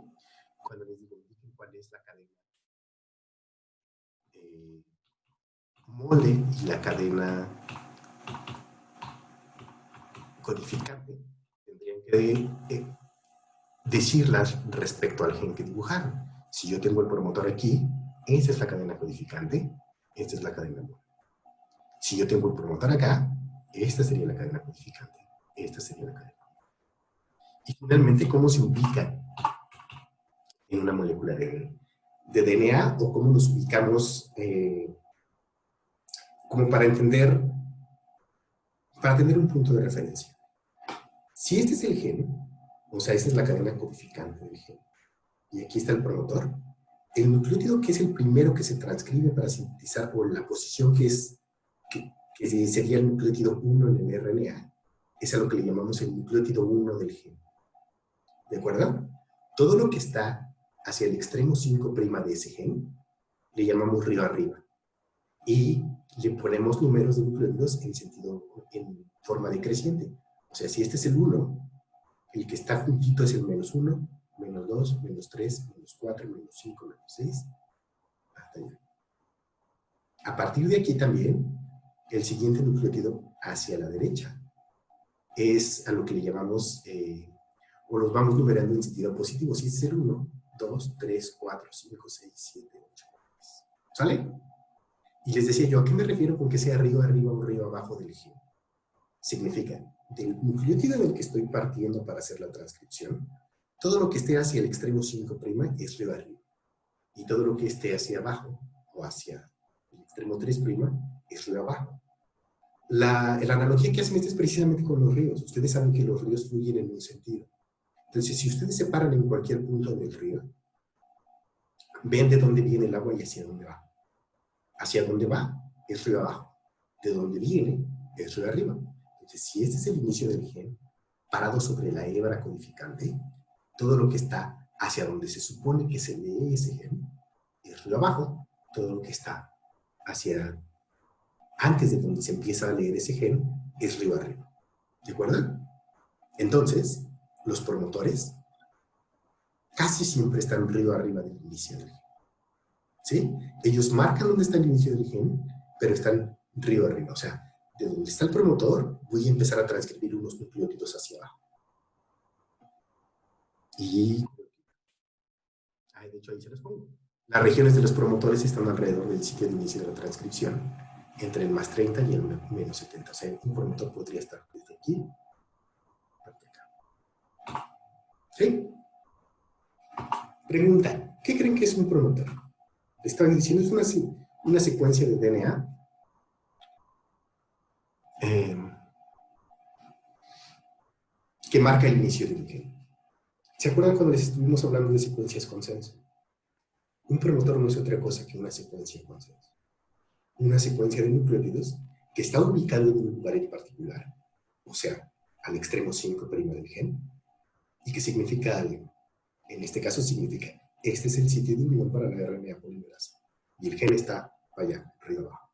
Cuando les digo, indiquen cuál es la cadena mole y la cadena codificante, tendrían que decirlas respecto al gen que dibujaron. Si yo tengo el promotor aquí, esta es la cadena codificante, esta es la cadena mole. Si yo tengo el promotor acá, esta sería la cadena codificante, esta sería la cadena mole. Y finalmente, ¿cómo se ubican en una molécula de DNA o cómo nos ubicamos como para tener un punto de referencia? Si este es el gen, o sea, esta es la cadena codificante del gen, y aquí está el promotor, el nucleótido que es el primero que se transcribe para sintetizar, o la posición que sería el nucleótido 1 en el RNA, es a lo que le llamamos el nucleótido 1 del gen. ¿De acuerdo? Todo lo que está hacia el extremo 5' de ese gen, le llamamos río arriba. Y le ponemos números de nucleótidos en forma decreciente. O sea, si este es el 1, el que está juntito es el -1, -2, -3, -4, -5, -6, hasta allá. A partir de aquí también, el siguiente nucleótido hacia la derecha es a lo que le llamamos, o los vamos numerando en sentido positivo. Si es el 1, 2, 3, 4, 5, 6, 7, 8, 9. ¿Sale? Y les decía yo, ¿a qué me refiero con que sea río arriba o río abajo del gen? Significa, del nucleótido del que estoy partiendo para hacer la transcripción, todo lo que esté hacia el extremo 5' es río arriba. Y todo lo que esté hacia abajo, o hacia el extremo 3' es río abajo. La analogía que hacen es precisamente con los ríos. Ustedes saben que los ríos fluyen en un sentido. Entonces, si ustedes se paran en cualquier punto del río, ven de dónde viene el agua y hacia dónde va. Hacia dónde va es río abajo. De dónde viene es río arriba. Entonces, si este es el inicio del gen, parado sobre la hebra codificante, todo lo que está hacia donde se supone que se lee ese gen es río abajo. Todo lo que está hacia antes de donde se empieza a leer ese gen es río arriba. ¿De acuerdo? Entonces, los promotores casi siempre están río arriba del inicio del gen. ¿Sí? Ellos marcan dónde está el inicio del gen, pero están río arriba. O sea, de donde está el promotor, voy a empezar a transcribir unos nucleótidos hacia abajo. Y... de hecho, ahí se los pongo. Las regiones de los promotores están alrededor del sitio de inicio de la transcripción, entre el +30 y el -70. O sea, un promotor podría estar desde aquí hasta acá. ¿Sí? Pregunta, ¿qué creen que es un promotor? Estaban diciendo, es una secuencia de DNA que marca el inicio del gen. ¿Se acuerdan cuando les estuvimos hablando de secuencias consenso? Un promotor no es otra cosa que una secuencia consenso. Una secuencia de nucleótidos que está ubicado en un lugar en particular, o sea, al extremo 5' del gen, y que significa algo. En este caso significa, este es el sitio de unión para la RNA polimerasa, y el gen está allá, arriba abajo.